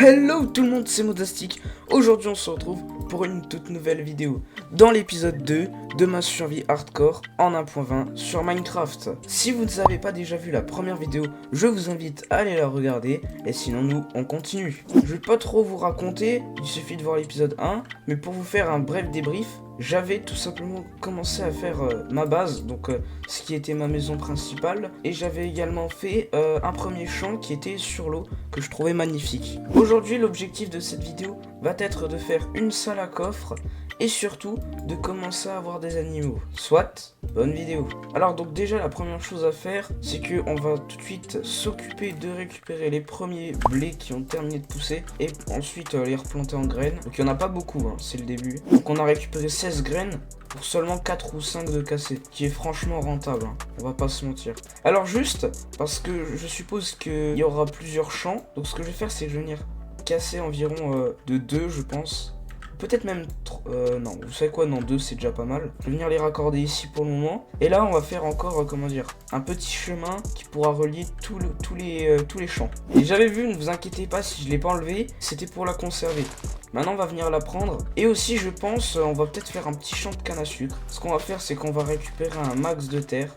Hello tout le monde, c'est Modastic. Aujourd'hui on se retrouve pour une toute nouvelle vidéo dans l'épisode 2 de ma survie hardcore en 1.20 sur Minecraft. Si vous ne savez pas déjà vu la première vidéo, je vous invite à aller la regarder et sinon nous on continue. Je vais pas trop vous raconter, il suffit de voir l'épisode 1, mais pour vous faire un bref débrief, j'avais tout simplement commencé à faire ma base, donc ce qui était ma maison principale, et j'avais également fait un premier champ qui était sur l'eau, que je trouvais magnifique. Aujourd'hui, l'objectif de cette vidéo va être de faire une salle à coffre, et surtout de commencer à avoir des animaux. Soit, bonne vidéo. Alors donc déjà la première chose à faire, c'est que on va tout de suite s'occuper de récupérer les premiers blés qui ont terminé de pousser, et ensuite les replanter en graines. Donc il n'y en a pas beaucoup, hein, c'est le début. Donc on a récupéré 16 graines pour seulement 4 ou 5 de cassé, qui est franchement rentable, hein, on va pas se mentir. Alors juste, parce que je suppose qu'il y aura plusieurs champs, donc ce que je vais faire c'est que je vais venir casser environ de 2 je pense. Peut-être même non, vous savez quoi, non, 2 c'est déjà pas mal. Je vais venir les raccorder ici pour le moment. Et là on va faire encore, comment dire, un petit chemin qui pourra relier tous les champs. Et j'avais vu, ne vous inquiétez pas si je l'ai pas enlevé, c'était pour la conserver. Maintenant on va venir la prendre. Et aussi je pense, on va peut-être faire un petit champ de canne à sucre. Ce qu'on va faire c'est qu'on va récupérer un max de terre.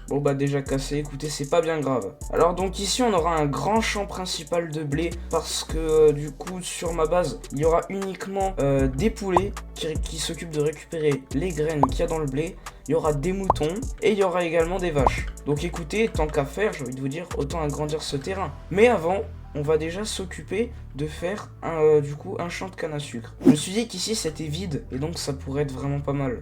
Bon bah déjà cassé, écoutez c'est pas bien grave. Alors donc ici on aura un grand champ principal de blé parce que du coup sur ma base il y aura uniquement des poulets qui s'occupent de récupérer les graines qu'il y a dans le blé. Il y aura des moutons et il y aura également des vaches. Donc écoutez, tant qu'à faire, j'ai envie de vous dire, autant agrandir ce terrain. Mais avant, on va déjà s'occuper de faire du coup un champ de canne à sucre. Je me suis dit qu'ici c'était vide et donc ça pourrait être vraiment pas mal.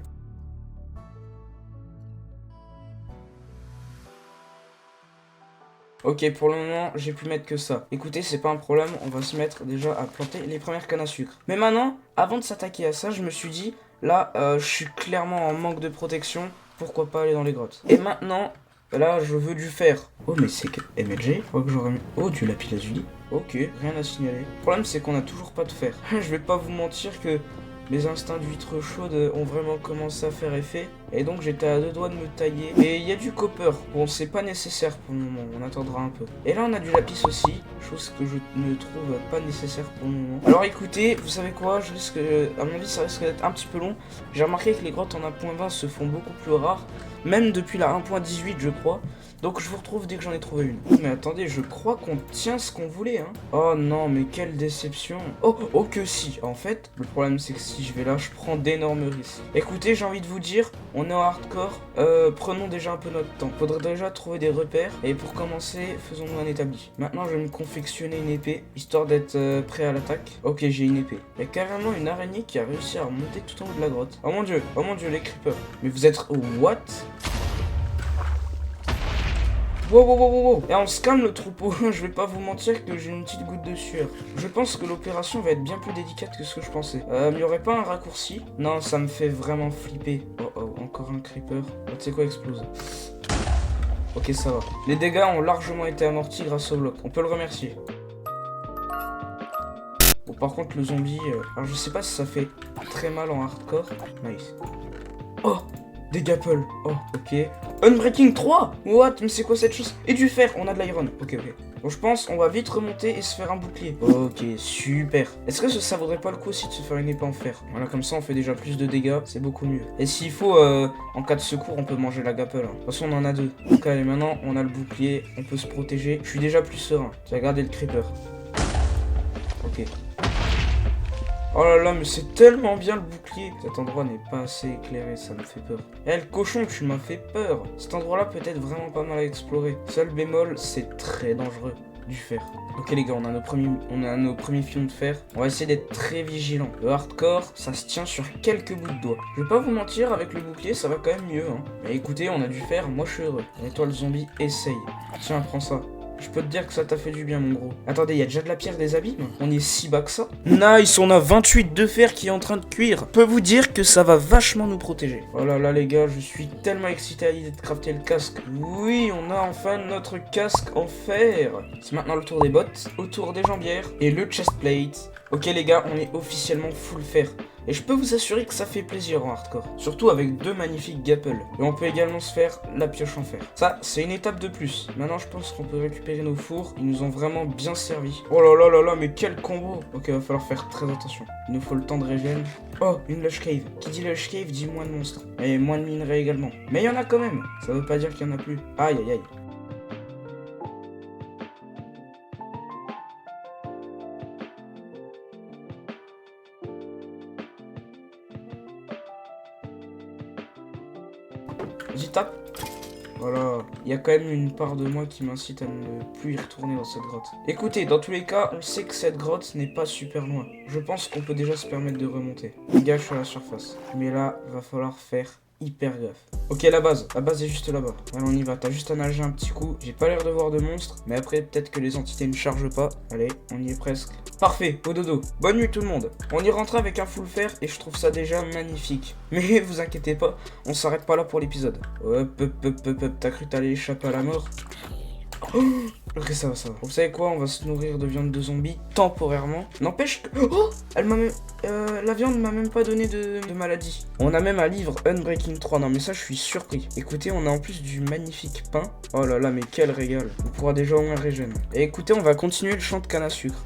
Ok, pour le moment, j'ai pu mettre que ça. Écoutez, c'est pas un problème, on va se mettre déjà à planter les premières cannes à sucre. Mais maintenant, avant de s'attaquer à ça, je me suis dit, là, je suis clairement en manque de protection, pourquoi pas aller dans les grottes. Et maintenant, là, je veux du fer. Oh, mais c'est que MLG, je crois que j'aurais mis... Oh, du lapis lazuli. Ok, rien à signaler. Le problème, c'est qu'on a toujours pas de fer. Je vais pas vous mentir que... mes instincts d'huître chaude ont vraiment commencé à faire effet. Et donc j'étais à 2 doigts de me tailler. Et il y a du copper. Bon, c'est pas nécessaire pour le moment. On attendra un peu. Et là, on a du lapis aussi. Chose que je ne trouve pas nécessaire pour le moment. Alors écoutez, vous savez quoi? Je risque... à mon avis, ça risque d'être un petit peu long. J'ai remarqué que les grottes en 1.20 se font beaucoup plus rares. Même depuis la 1.18, je crois. Donc je vous retrouve dès que j'en ai trouvé une. Mais attendez, je crois qu'on tient ce qu'on voulait, hein. Oh non, mais quelle déception. Oh que si. En fait, le problème c'est que si je vais là, je prends d'énormes risques. Écoutez, j'ai envie de vous dire, on est en hardcore. Prenons déjà un peu notre temps. Faudrait déjà trouver des repères. Et pour commencer, faisons-nous un établi. Maintenant, je vais me confectionner une épée, histoire d'être prêt à l'attaque. Ok, j'ai une épée. Il y a carrément une araignée qui a réussi à remonter tout en haut de la grotte. Oh mon dieu, les creepers. Mais vous êtes... What? Wow. Et on se calme le troupeau, je vais pas vous mentir que j'ai une petite goutte de sueur. Je pense que l'opération va être bien plus délicate que ce que je pensais. Il y aurait pas un raccourci? Non, ça me fait vraiment flipper. Oh, encore un creeper. Oh, tu sais quoi, explose. Ok, ça va. Les dégâts ont largement été amortis grâce au bloc. On peut le remercier. Bon, par contre, le zombie... alors, je sais pas si ça fait très mal en hardcore. Nice. Oh! Des gapples. Oh, ok. Unbreaking 3. What? Mais c'est quoi cette chose? Et du fer. On a de l'iron. Ok. Bon, je pense on va vite remonter et se faire un bouclier. Ok, super. Est-ce que ça vaudrait pas le coup aussi de se faire une épée en fer? Voilà, comme ça on fait déjà plus de dégâts. C'est beaucoup mieux. Et s'il faut, en cas de secours, on peut manger la gapple. Hein. De toute façon, on en a 2. Donc allez, maintenant on a le bouclier. On peut se protéger. Je suis déjà plus serein. J'ai regardé le creeper. Ok. Oh là là, mais c'est tellement bien le bouclier. Cet endroit n'est pas assez éclairé, ça me fait peur. Eh, le cochon, tu m'as fait peur. Cet endroit-là peut être vraiment pas mal à explorer. Seul bémol, c'est très dangereux. Du fer. Ok les gars, on a nos premiers filons de fer. On va essayer d'être très vigilant. Le hardcore, ça se tient sur quelques bouts de doigts. Je vais pas vous mentir, avec le bouclier, ça va quand même mieux. Hein. Mais écoutez, on a du fer, moi je suis heureux. Et toi le zombie, essaye. Tiens, prends ça. Je peux te dire que ça t'a fait du bien, mon gros. Attendez, il y a déjà de la pierre des abîmes? On est si bas que ça? Nice, on a 28 de fer qui est en train de cuire. Je peux vous dire que ça va vachement nous protéger. Oh là là, les gars, je suis tellement excité à l'idée de crafter le casque. Oui, on a enfin notre casque en fer. C'est maintenant le tour des bottes, autour des jambières et le chestplate. Ok, les gars, on est officiellement full fer. Et je peux vous assurer que ça fait plaisir en hardcore. Surtout avec 2 magnifiques gapples. Et on peut également se faire la pioche en fer. Ça, c'est une étape de plus. Maintenant, je pense qu'on peut récupérer nos fours. Ils nous ont vraiment bien servi. Oh là là là là, mais quel combo! Ok, va falloir faire très attention. Il nous faut le temps de régène. Oh, une lush cave. Qui dit lush cave dit moins de monstres. Et moins de minerais également. Mais il y en a quand même. Ça veut pas dire qu'il y en a plus. Aïe aïe aïe. J'y tape. Voilà, il y a quand même une part de moi qui m'incite à ne plus y retourner dans cette grotte. Écoutez, dans tous les cas, on sait que cette grotte n'est pas super loin. Je pense qu'on peut déjà se permettre de remonter. Les gars, je suis à la surface. Mais là, va falloir faire hyper gaffe. Ok, la base est juste là-bas. Allez, on y va, t'as juste à nager un petit coup. J'ai pas l'air de voir de monstres, mais après, peut-être que les entités ne chargent pas. Allez, on y est presque. Parfait, au dodo. Bonne nuit tout le monde. On y rentre avec un full fer et je trouve ça déjà magnifique. Mais vous inquiétez pas, on s'arrête pas là pour l'épisode. Hop, hop, hop, hop, hop, t'as cru que t'allais échapper à la mort? Oh, ok, ça va, ça va. Vous savez quoi, on va se nourrir de viande de zombie temporairement. N'empêche que... Oh, elle m'a même... la viande m'a même pas donné de maladie. On a même un livre Unbreaking 3. Non mais ça, je suis surpris. Écoutez, on a en plus du magnifique pain. Oh là là, mais quel régal. On pourra déjà au moins régénérer. Et écoutez, on va continuer le champ de canne à sucre.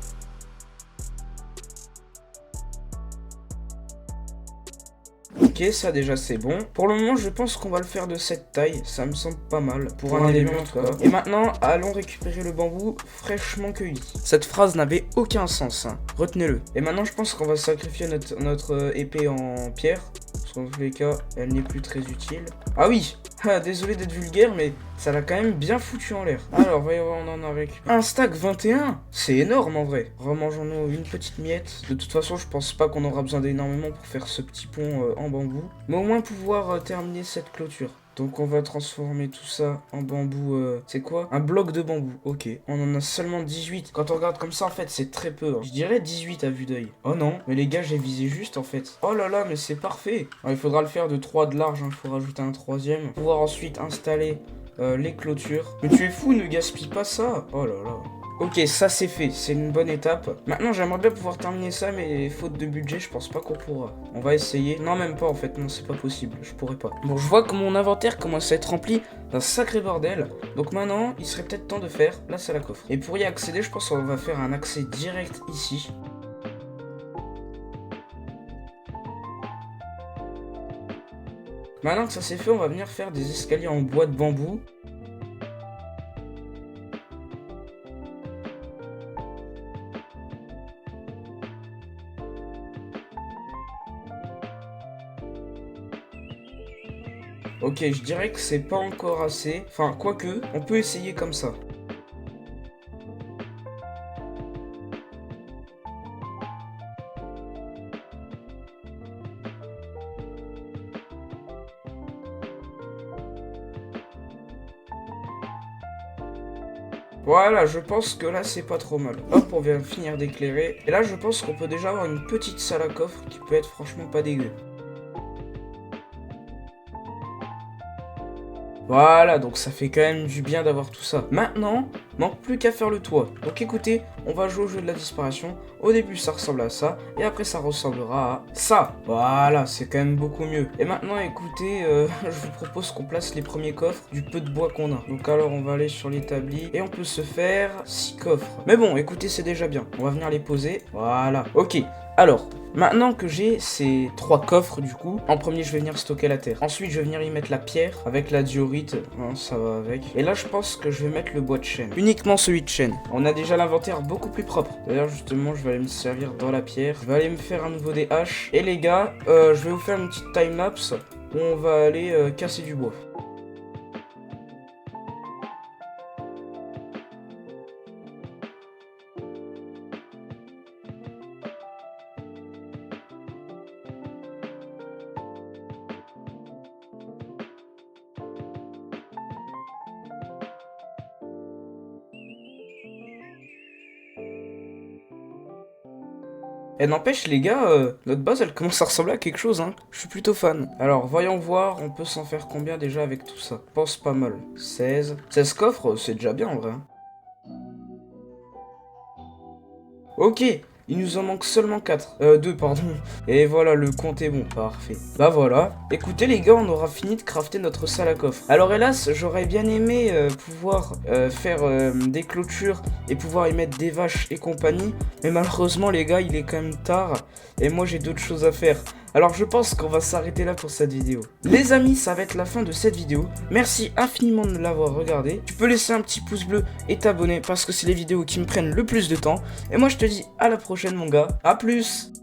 Ok, ça déjà c'est bon. Pour le moment, je pense qu'on va le faire de cette taille. Ça me semble pas mal. Pour un début en tout cas. Et maintenant, allons récupérer le bambou fraîchement cueilli. Cette phrase n'avait aucun sens, hein. Retenez-le. Et maintenant, je pense qu'on va sacrifier notre épée en pierre. Parce qu'en tous les cas, elle n'est plus très utile. Ah oui. Désolé d'être vulgaire, mais ça l'a quand même bien foutu en l'air. Alors, voyons voir, on en a récupéré. Un stack 21. C'est énorme en vrai. Remangeons-nous une petite miette. De toute façon, je pense pas qu'on aura besoin d'énormément pour faire ce petit pont en bambou. Mais au moins pouvoir terminer cette clôture. Donc on va transformer tout ça en bambou, c'est quoi? Un bloc de bambou, ok. On en a seulement 18. Quand on regarde comme ça, en fait, c'est très peu. Hein. Je dirais 18 à vue d'œil. Oh non, mais les gars, j'ai visé juste, en fait. Oh là là, mais c'est parfait. Alors, il faudra le faire de 3 de large, hein. Il faut rajouter un 3e. Pouvoir ensuite installer les clôtures. Mais tu es fou, ne gaspille pas ça. Oh là là. Ok, ça c'est fait, c'est une bonne étape. Maintenant, j'aimerais bien pouvoir terminer ça, mais faute de budget, je pense pas qu'on pourra. On va essayer. Non, même pas en fait, non, c'est pas possible, je pourrais pas. Bon, je vois que mon inventaire commence à être rempli d'un sacré bordel. Donc maintenant, il serait peut-être temps de faire la salle à coffre. Et pour y accéder, je pense qu'on va faire un accès direct ici. Maintenant que ça c'est fait, on va venir faire des escaliers en bois de bambou. Ok, je dirais que c'est pas encore assez. Enfin, quoique, on peut essayer comme ça. Voilà, je pense que là c'est pas trop mal. Hop, on vient finir d'éclairer. Et là je pense qu'on peut déjà avoir une petite salle à coffre qui peut être franchement pas dégueu. Voilà, donc ça fait quand même du bien d'avoir tout ça. Maintenant, manque plus qu'à faire le toit. Donc écoutez, on va jouer au jeu de la disparition. Au début ça ressemble à ça, et après ça ressemblera à ça. Voilà, c'est quand même beaucoup mieux. Et maintenant écoutez, je vous propose qu'on place les premiers coffres du peu de bois qu'on a. Donc alors on va aller sur l'établi, et on peut se faire 6 coffres. Mais bon, écoutez, c'est déjà bien. On va venir les poser. Voilà, ok. Alors, maintenant que j'ai ces 3 coffres du coup, en premier je vais venir stocker la terre. Ensuite je vais venir y mettre la pierre avec la diorite, hein, ça va avec. Et là je pense que je vais mettre le bois de chêne. Uniquement celui de chêne. On a déjà l'inventaire beaucoup plus propre. D'ailleurs justement je vais aller me servir dans la pierre. Je vais aller me faire à nouveau des haches. Et les gars, je vais vous faire une petite timelapse où on va aller casser du bois. Et n'empêche les gars, notre base elle commence à ressembler à quelque chose, hein. Je suis plutôt fan. Alors voyons voir, on peut s'en faire combien déjà avec tout ça? Je pense pas mal. 16. 16 coffres, c'est déjà bien en vrai. Ok, Il nous en manque seulement 4. 2, pardon. Et voilà, le compte est bon. Parfait. Bah voilà. Écoutez les gars, on aura fini de crafter notre salle à coffre. Alors hélas, j'aurais bien aimé pouvoir faire des clôtures et pouvoir y mettre des vaches et compagnie. Mais malheureusement les gars, il est quand même tard. Et moi j'ai d'autres choses à faire. Alors je pense qu'on va s'arrêter là pour cette vidéo. Les amis, ça va être la fin de cette vidéo. Merci infiniment de l'avoir regardé. Tu peux laisser un petit pouce bleu et t'abonner parce que c'est les vidéos qui me prennent le plus de temps. Et moi je te dis à la prochaine mon gars. A plus.